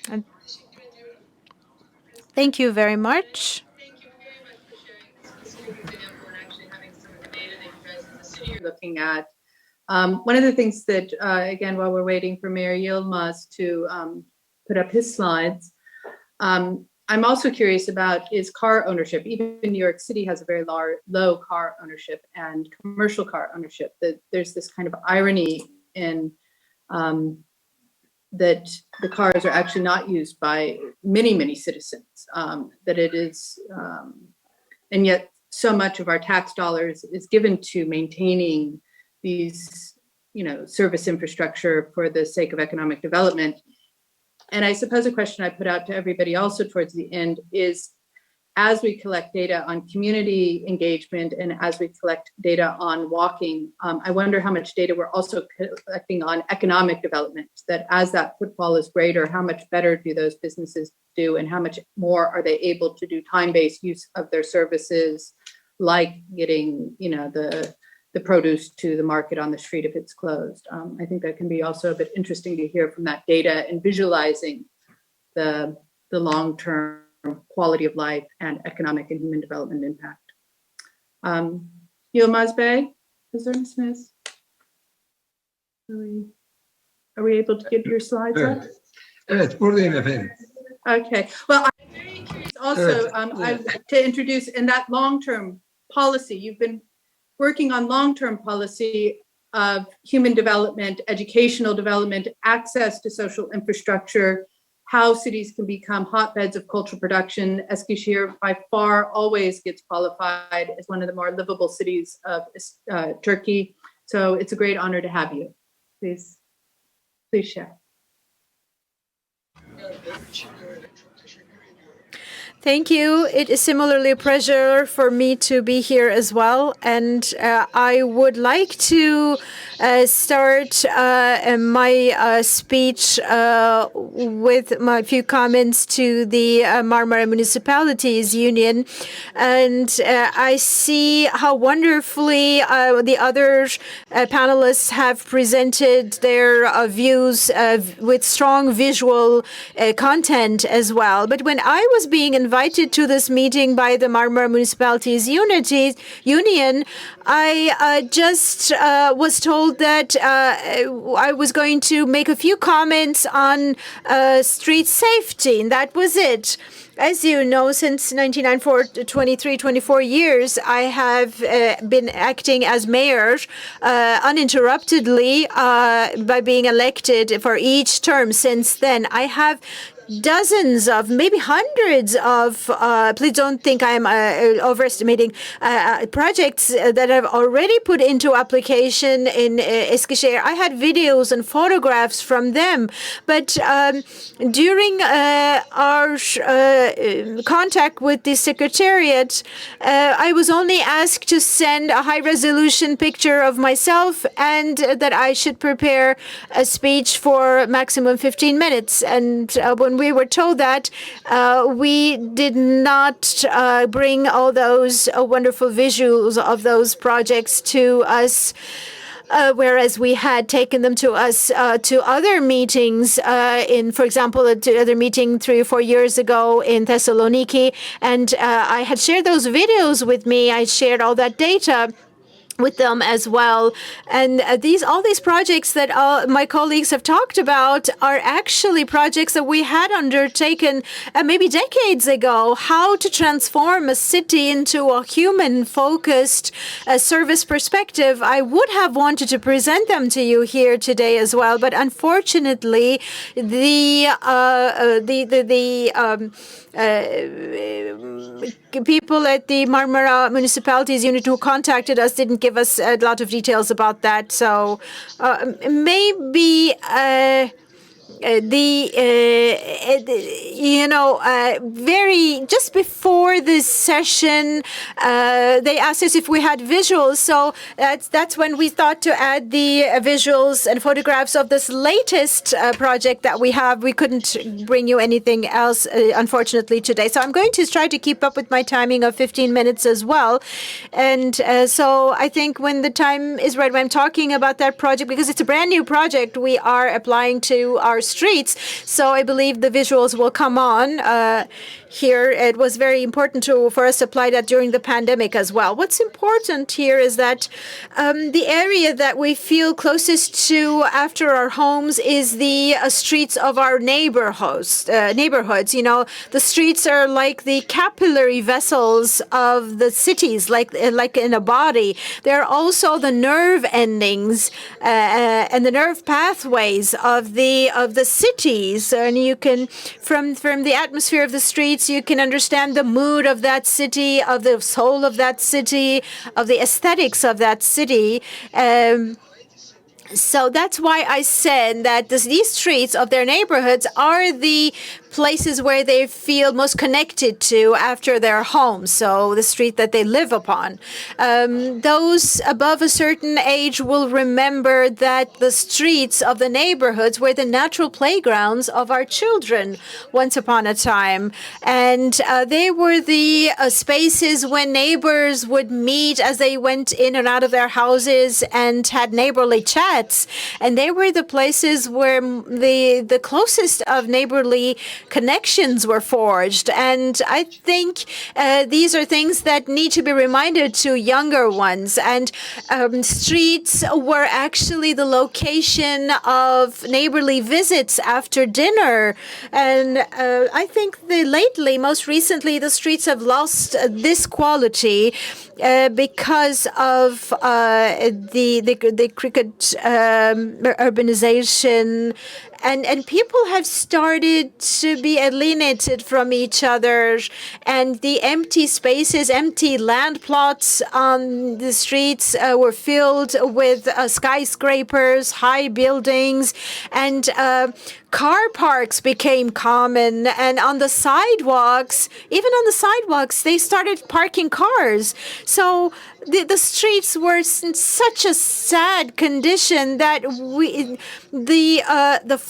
And thank you very much. Looking at one of the things that, again, while we're waiting for Mayor Yilmaz to put up his slides, I'm also curious about is car ownership. Even New York City has a very low car ownership and commercial car ownership. That there's this kind of irony in that the cars are actually not used by many citizens. That it is, and yet so much of our tax dollars is given to maintaining these, service infrastructure for the sake of economic development. And I suppose a question I put out to everybody also towards the end is, as we collect data on community engagement and as we collect data on walking, I wonder how much data we're also collecting on economic development, that as that footfall is greater, how much better do those businesses do and how much more are they able to do time-based use of their services, like getting, the produce to the market on the street if it's closed. I think that can be also a bit interesting to hear from that data and visualizing the long-term quality of life and economic and human development impact. Yilmaz Bey, is there Ms. Are we able to get your slides up? Evet, buradayım efendim. Okay, well, I'm very curious also to introduce in that long-term policy, you've been working on long-term policy of human development, educational development, access to social infrastructure, how cities can become hotbeds of cultural production. Eskişehir by far always gets qualified as one of the more livable cities of Turkey. So it's a great honor to have you. Please share. Thank you. It is similarly a pleasure for me to be here as well. And I would like to start my speech with my few comments to the Marmara Municipalities Union. And I see how wonderfully the other panelists have presented their views with strong visual content as well. But when I was being invited to this meeting by the Marmara Municipalities Union, I just was told that I was going to make a few comments on street safety, and that was it. As you know, since 1994, 24 years, I have been acting as mayor uninterruptedly by being elected for each term since then. I have dozens of, maybe hundreds of, please don't think I'm overestimating, projects that I've already put into application in Eskişehir. I had videos and photographs from them. But during our contact with the Secretariat, I was only asked to send a high-resolution picture of myself and that I should prepare a speech for maximum 15 minutes. And when we were told that, we did not bring all those wonderful visuals of those projects to us, whereas we had taken them to us to other meetings for example, to other meeting 3 or 4 years ago in Thessaloniki. And I had shared those videos with me. I shared all that data with them as well. And all these projects that my colleagues have talked about are actually projects that we had undertaken maybe decades ago, how to transform a city into a human-focused service perspective. I would have wanted to present them to you here today as well, but unfortunately, the people at the Marmara Municipalities Unit who contacted us didn't give us a lot of details about that. So maybe very just before this session, they asked us if we had visuals. So that's when we thought to add the visuals and photographs of this latest project that we have. We couldn't bring you anything else, unfortunately, today. So I'm going to try to keep up with my timing of 15 minutes as well. And so I think when the time is right, when I'm talking about that project, because it's a brand new project we are applying to our streets. So I believe the visuals will come on here. It was very important for us to apply that during the pandemic as well. What's important here is that the area that we feel closest to after our homes is the streets of our neighborhoods. The streets are like the capillary vessels of the cities, like in a body. They're also the nerve endings and the nerve pathways of the cities. And you can, from the atmosphere of the streets, you can understand the mood of that city, of the soul of that city, of the aesthetics of that city. So that's why I said that these streets of their neighborhoods are the places where they feel most connected to after their home, so the street that they live upon. Those above a certain age will remember that the streets of the neighborhoods were the natural playgrounds of our children once upon a time. And they were the spaces when neighbors would meet as they went in and out of their houses and had neighborly chats. And they were the places where the closest of neighborly connections were forged. And I think these are things that need to be reminded to younger ones. And streets were actually the location of neighborly visits after dinner. And I think most recently, the streets have lost this quality because of the cricket urbanization, and people have started to be alienated from each other, and the empty spaces, empty land plots on the streets were filled with skyscrapers, high buildings, and car parks became common. And on the sidewalks, they started parking cars. So the streets were in such a sad condition that the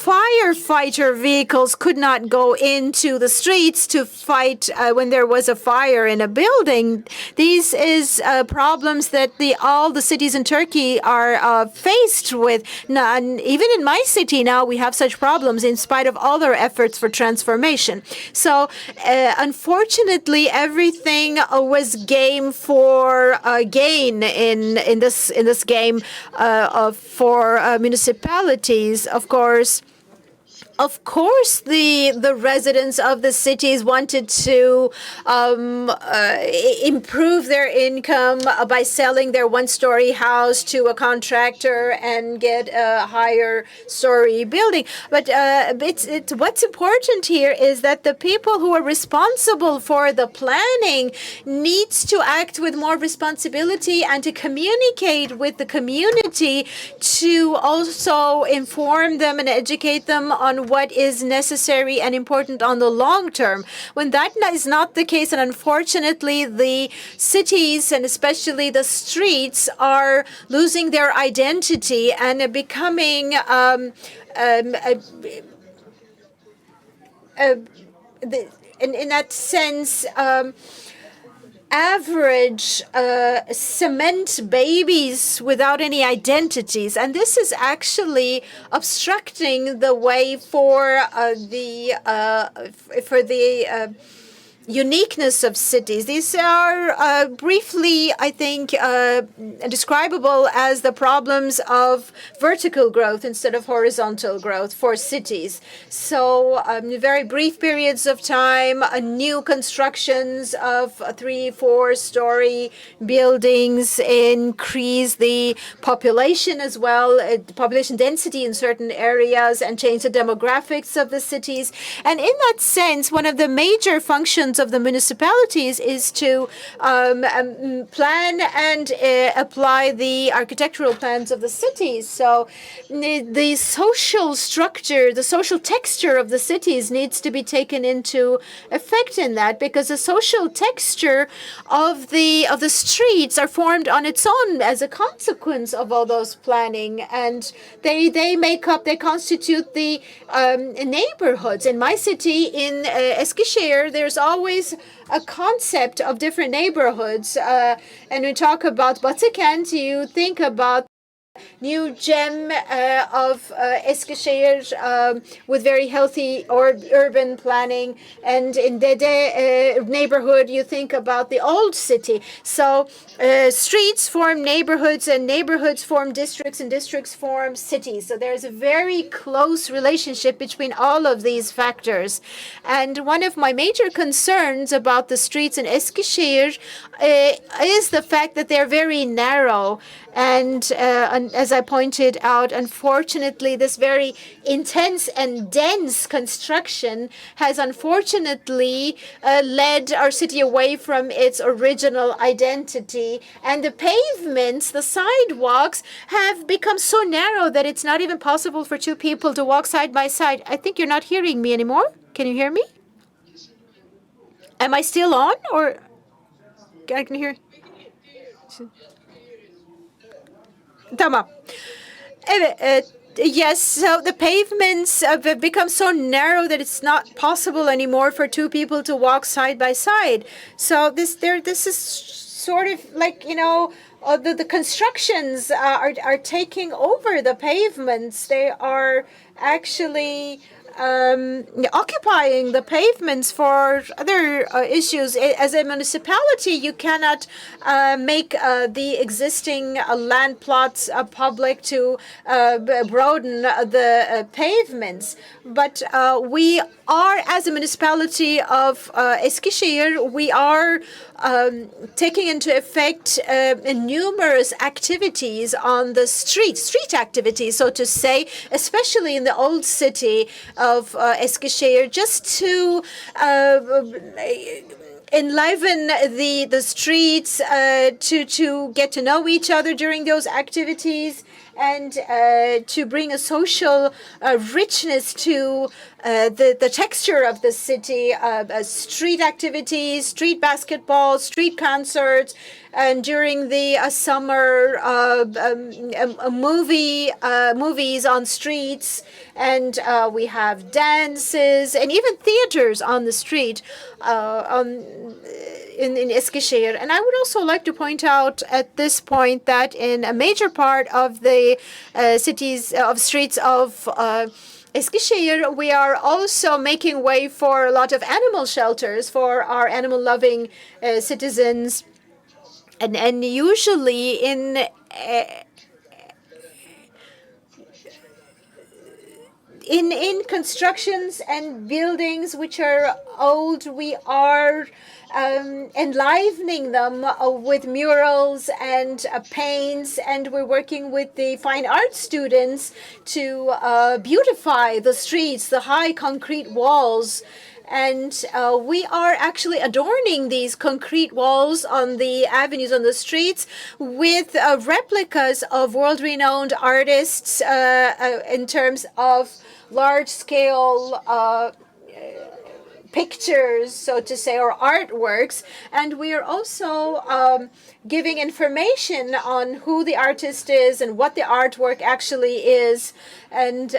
firefighter vehicles could not go into the streets to fight when there was a fire in a building. These is problems that all the cities in Turkey are faced with. Now, and even in my city now, we have such problems in spite of all their efforts for transformation. So unfortunately, everything was game for gain in this game for municipalities. Of course, the residents of the cities wanted to improve their income by selling their one-story house to a contractor and get a higher story building. But what's important here is that the people who are responsible for the planning needs to act with more responsibility and to communicate with the community to also inform them and educate them on what is necessary and important on the long term. When that is not the case, and unfortunately the cities and especially the streets are losing their identity and becoming in that sense average cement babies without any identities, and this is actually obstructing the way for the uniqueness of cities. These are briefly, I think, describable as the problems of vertical growth instead of horizontal growth for cities. So very brief periods of time, new constructions of 3-4 story buildings increase the population as well, population density in certain areas, and change the demographics of the cities. And in that sense, one of the major functions plans of the municipalities is to plan and apply the architectural plans of the cities. So the social structure, the social texture of the cities needs to be taken into effect in that, because the social texture of the streets are formed on its own as a consequence of all those planning, and they constitute the neighborhoods. In my city, in Eskişehir, there's always a concept of different neighborhoods, and we talk about Batıkent, you think about new gem of Eskişehir with very healthy or urban planning, and in Dede neighborhood you think about the old city. So streets form neighborhoods, and neighborhoods form districts, and districts form cities. So there's a very close relationship between all of these factors. And one of my major concerns about the streets in Eskişehir is the fact that they're very narrow. And as I pointed out, unfortunately, this very intense and dense construction has unfortunately led our city away from its original identity. And the pavements, the sidewalks, have become so narrow that it's not even possible for two people to walk side by side. I think you're not hearing me anymore. Can you hear me? Am I still on, or I can hear? Tamam. Evet, yes, so the pavements have become so narrow that it's not possible anymore for two people to walk side by side. So this is sort of like, the constructions are taking over the pavements. They are actually occupying the pavements for other issues. As a municipality, you cannot make the existing land plots public to broaden the pavements. But we are, as a municipality of Eskişehir, we are taking into effect numerous activities on the street activities, so to say, especially in the old city of Eskişehir, just to enliven the streets, to get to know each other during those activities, and to bring a social richness to the texture of the city, street activities, street basketball, street concerts, and during the summer, movies on streets, and we have dances and even theaters on the street in Eskişehir. And I would also like to point out at this point that in a major part of the streets of Eskişehir, we are also making way for a lot of animal shelters for our animal-loving citizens. And usually in constructions and buildings which are old, we are enlivening them with murals and paints, and we're working with the fine art students to beautify the streets, the high concrete walls. And we are actually adorning these concrete walls on the avenues, on the streets, with replicas of world-renowned artists in terms of large-scale pictures, so to say, or artworks. And we are also giving information on who the artist is and what the artwork actually is. And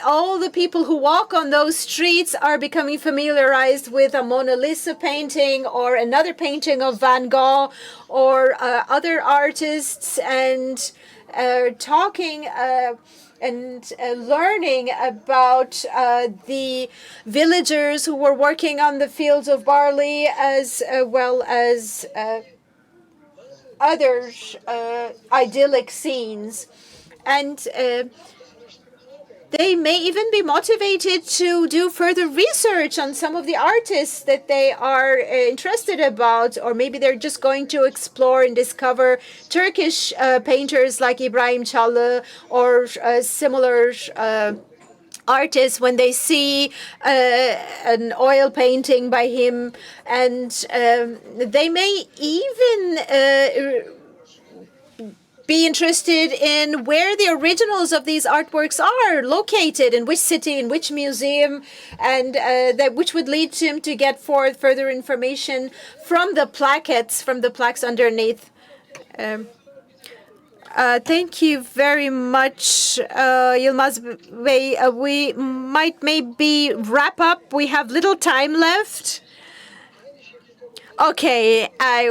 all the people who walk on those streets are becoming familiarized with a Mona Lisa painting or another painting of Van Gogh or other artists, and talking and learning about the villagers who were working on the fields of barley, as well as other idyllic scenes. And they may even be motivated to do further research on some of the artists that they are interested about, or maybe they're just going to explore and discover Turkish painters like İbrahim Çalı or similar artists when they see an oil painting by him, and they may even be interested in where the originals of these artworks are located, in which city, in which museum, and which would lead him to get forth further information from the plaques underneath. Thank you very much, Yilmaz Bey. We might maybe wrap up. We have little time left. Okay, I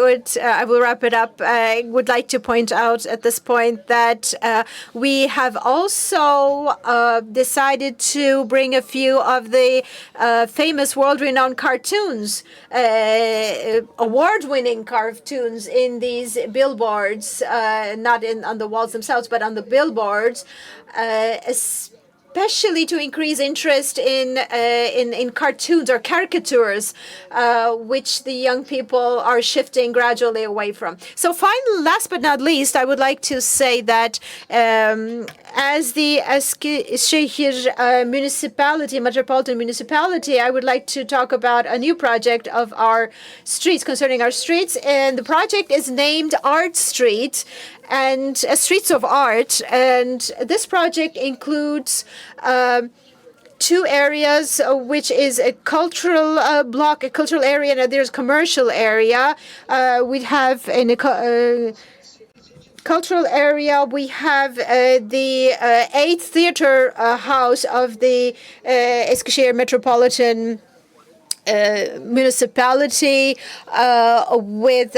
will wrap it up. I would like to point out at this point that we have also decided to bring a few of the famous world-renowned cartoons, award-winning cartoons in these billboards, not on the walls themselves, but on the billboards, especially to increase interest in cartoons or caricatures, which the young people are shifting gradually away from. So finally, last but not least, I would like to say that as the Eskişehir municipality, metropolitan municipality, I would like to talk about a new project of our streets, concerning our streets. And the project is named Art Street, and Streets of Art. And this project includes two areas, which is a cultural block, a cultural area, and there's commercial area. We have in a cultural area, we have the 8th theater house of the Eskişehir Metropolitan Municipality, with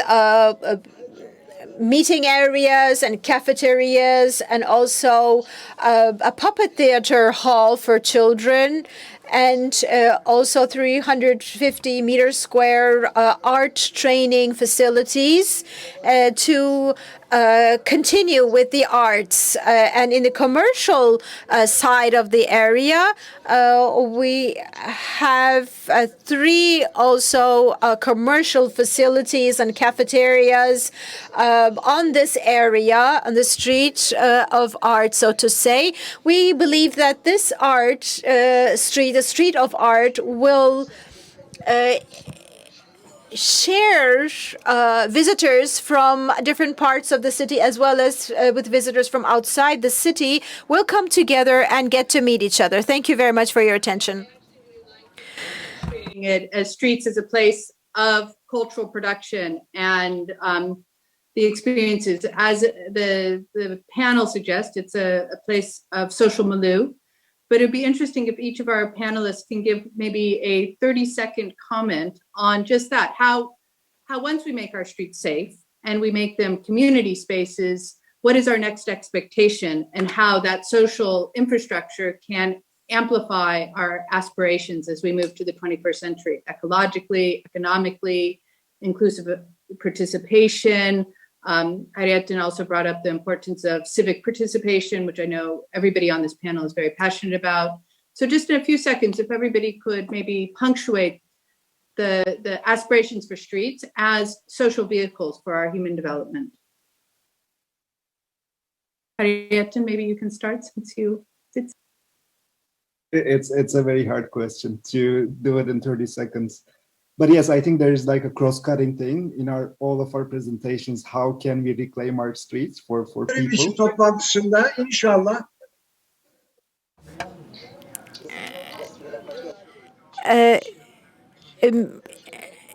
meeting areas and cafeterias, and also a puppet theater hall for children, and also 350 square art training facilities to continue with the arts. And in the commercial side of the area, we have 3 also commercial facilities and cafeterias on this area, on the street of art, so to say. We believe that this art street, the street of art, will share visitors from different parts of the city, as well as with visitors from outside the city, will come together and get to meet each other. Thank you very much for your attention. It as streets as a place of cultural production and the experiences, as the panel suggests, it's a place of social milieu. But it'd be interesting if each of our panelists can give maybe a 30-second comment on just that, how once we make our streets safe and we make them community spaces, what is our next expectation, and how that social infrastructure can amplify our aspirations as we move to the 21st century, ecologically, economically, inclusive participation. Hayrettin also brought up the importance of civic participation, which I know everybody on this panel is very passionate about. So just in a few seconds, if everybody could maybe punctuate the aspirations for streets as social vehicles for our human development. Hayrettin, maybe you can start since you did. It's a very hard question to do it in 30 seconds. But yes, I think there is like a cross-cutting thing in all of our presentations. How can we reclaim our streets for people? Toplantısında inşallah.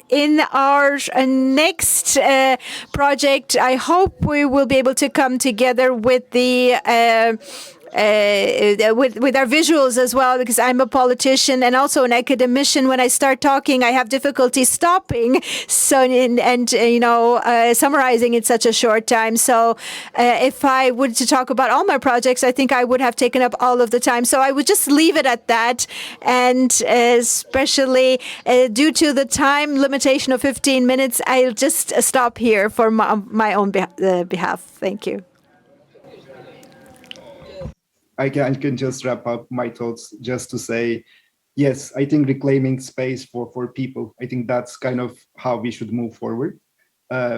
In our next project, I hope we will be able to come together with the with our visuals as well, because I'm a politician and also an academician. When I start talking, I have difficulty stopping, so and summarizing in such a short time. So if I were to talk about all my projects, I think I would have taken up all of the time. So I would just leave it at that, and especially due to the time limitation of 15 minutes, I'll just stop here for my own behalf. Thank you. I can just wrap up my thoughts just to say, yes, I think reclaiming space for people, I think that's kind of how we should move forward,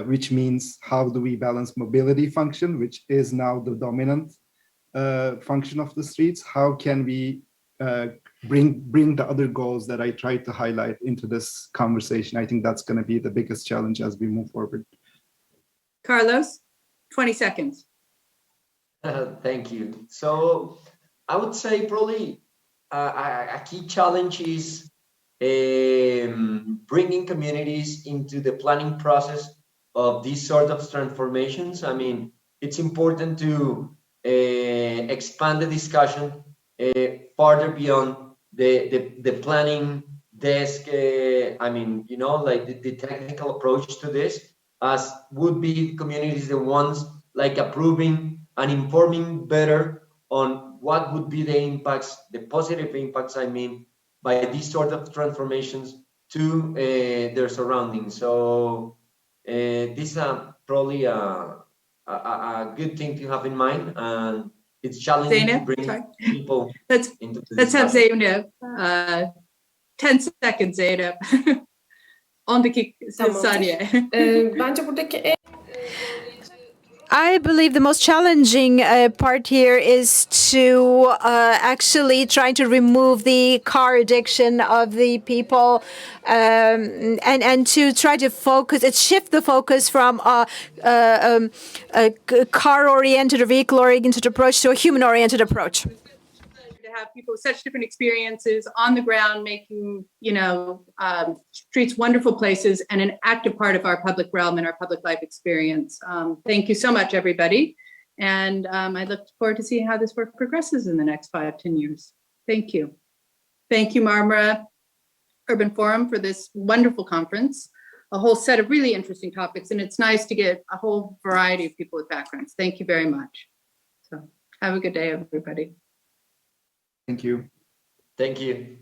which means how do we balance mobility function, which is now the dominant function of the streets? How can we bring the other goals that I tried to highlight into this conversation. I think that's going to be the biggest challenge as we move forward. Carlos, 20 seconds. Thank you. So I would say probably a key challenge is bringing communities into the planning process of these sort of transformations. I mean, it's important to expand the discussion farther beyond the planning desk. I mean, you know, like the technical approach to this, as would be communities the ones like approving and informing better on what would be the impacts, the positive impacts, I mean, by these sort of transformations to their surroundings. So this is probably a good thing to have in mind, and it's challenging to Zeynep, bring sorry. people Let's into the let's have discussion. Zeynep. 10 seconds Zeynep. 10 Tamamdır. saniye. Bence buradaki I believe the most challenging part here is to actually try to remove the car addiction of the people, and to try to shift the focus from a car-oriented or vehicle-oriented approach to a human-oriented approach. To have people with such different experiences on the ground, making, you know, streets wonderful places and an active part of our public realm and our public life experience. Thank you so much, everybody. And I look forward to seeing how this work progresses in the next 5-10 years. Thank you. Thank you, Marmara Urban Forum, for this wonderful conference, a whole set of really interesting topics. And it's nice to get a whole variety of people with backgrounds. Thank you very much. So have a good day, everybody. Thank you. Thank you.